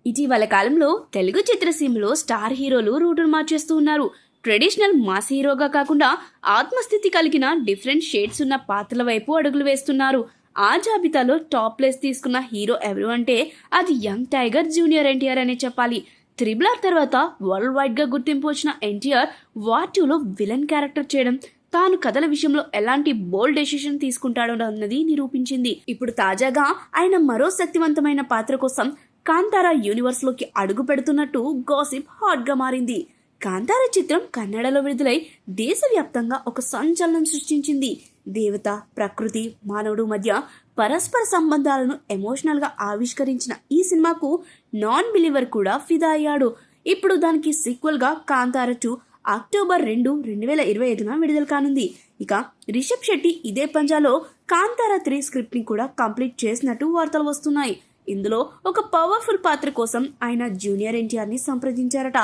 ఇటీవల కాలంలో తెలుగు చిత్రసీమలో స్టార్ హీరోలు రూటును మార్చేస్తూ ఉన్నారు. ట్రెడిషనల్ మాస్ హీరోగా కాకుండా ఆత్మస్థితి కలిగిన డిఫరెంట్ షేడ్స్ ఉన్న పాత్రల వైపు అడుగులు వేస్తున్నారు. ఆ జాబితాలో టాప్ ప్లేస్ తీసుకున్న హీరో ఎవరు అంటే అది యంగ్ టైగర్ జూనియర్ ఎన్టీఆర్ అనే చెప్పాలి. త్రిబుల్ ఆర్ తర్వాత వరల్డ్ వైడ్ గా గుర్తింపు వచ్చిన ఎన్టీఆర్ వార్ 2లో విలన్ క్యారెక్టర్ చేయడం, తాను కథల విషయంలో ఎలాంటి బోల్డ్ డెసిషన్ తీసుకుంటాడో అన్నది నిరూపించింది. ఇప్పుడు తాజాగా ఆయన మరో శక్తివంతమైన పాత్ర కోసం కాంతారా యూనివర్స్ లోకి అడుగు పెడుతున్నట్టు గాసిప్ హాట్ గా మారింది. కాంతారా చిత్రం కన్నడలో విడుదలై దేశవ్యాప్తంగా ఒక సంచలనం సృష్టించింది. దేవత, ప్రకృతి, మానవుడు మధ్య పరస్పర సంబంధాలను ఎమోషనల్ గా ఆవిష్కరించిన ఈ సినిమాకు నాన్ బిలీవర్ కూడా ఫిదా అయ్యాడు. ఇప్పుడు దానికి సీక్వెల్ గా కాంతారా 2 అక్టోబర్ 2, 2025 విడుదల కానుంది. ఇక రిషబ్ శెట్టి ఇదే పంజాలో కాంతారా 3 స్క్రిప్ట్ ని కూడా కంప్లీట్ చేసినట్టు వార్తలు వస్తున్నాయి. ఇందులో ఒక పవర్ఫుల్ పాత్ర కోసం ఆయన జూనియర్ ఎన్టీఆర్ ని సంప్రదించారట.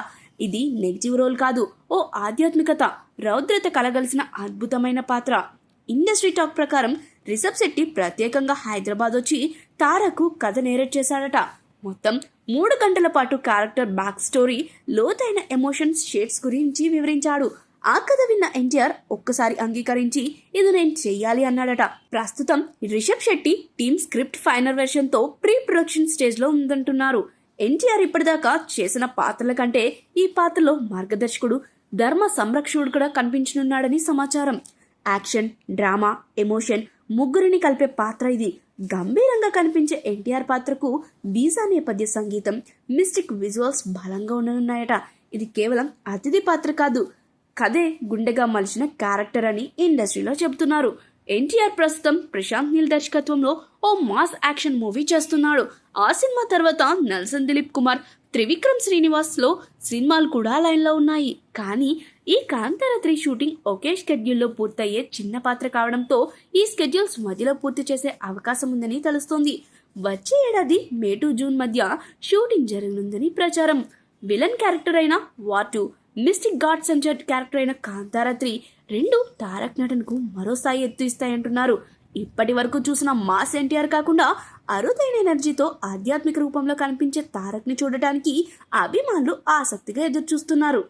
ఇది నెగిటివ్ రోల్ కాదు, ఓ ఆధ్యాత్మికత, రౌద్రత కలగలిసిన అద్భుతమైన పాత్ర. ఇండస్ట్రీ టాక్ ప్రకారం రిషబ్ శెట్టి ప్రత్యేకంగా హైదరాబాద్ వచ్చి తారకు కథ నేరేట్ చేశాడట. మొత్తం 3 గంటల పాటు క్యారెక్టర్ బ్యాక్ స్టోరీ, లోతైన ఎమోషన్స్, షేడ్స్ గురించి వివరించాడు. ఆ కథ విన్న ఎన్టీఆర్ ఒక్కసారి అంగీకరించి ఇది నేను చెయ్యాలి అన్నాడట. ప్రస్తుతం Rishab Shetty team script final version తో ప్రీ ప్రొడక్షన్ స్టేజ్ లో ఉందంటున్నారు. ఎన్టీఆర్ ఇప్పటిదాకా చేసిన పాత్రల కంటే ఈ పాత్రలో మార్గదర్శకుడు, ధర్మ సంరక్షకుడు కూడా కనిపించనున్నాడని సమాచారం. యాక్షన్, డ్రామా, ఎమోషన్ ముగ్గురిని కలిపే పాత్ర ఇది. గంభీరంగా కనిపించే ఎన్టీఆర్ పాత్రకు బీజా నేపథ్య సంగీతం, మిస్టిక్ విజువల్స్ బలంగా ఉండనున్నాయట. ఇది కేవలం అతిథి పాత్ర కాదు, కథే గుండెగా మలిచిన క్యారెక్టర్ అని ఇండస్ట్రీలో చెబుతున్నారు. ఎన్టీఆర్ ప్రస్తుతం ప్రశాంత్ నీల్ దర్శకత్వంలో ఓ మాస్ యాక్షన్ మూవీ చేస్తున్నాడు. ఆ సినిమా తర్వాత నెల్సన్ దిలీప్ కుమార్, త్రివిక్రమ్ శ్రీనివాస్ లో సినిమాలు కూడా లైన్ లో ఉన్నాయి. కానీ ఈ కాంతారా 3 షూటింగ్ ఒకే షెడ్యూల్లో పూర్తయ్యే చిన్న పాత్ర కావడంతో ఈ స్కెడ్యూల్స్ మధ్యలో పూర్తి చేసే అవకాశం ఉందని తెలుస్తోంది. వచ్చే ఏడాది మే టు జూన్ మధ్య షూటింగ్ జరగనుందని ప్రచారం. విలన్ క్యారెక్టర్ అయిన వార్ 2, మిస్టిక్ గాడ్ సెంచర్డ్ క్యారెక్టర్ అయిన కాంతారా 3 రెండు తారక్ నటనకు మరో స్థాయి ఎత్తు ఇస్తాయంటున్నారు. ఇప్పటి వరకు చూసిన మాస్ ఎన్టీఆర్ కాకుండా అరుదైన ఎనర్జీతో ఆధ్యాత్మిక రూపంలో కనిపించే తారక్ ని చూడటానికి అభిమానులు ఆసక్తిగా ఎదురు చూస్తున్నారు.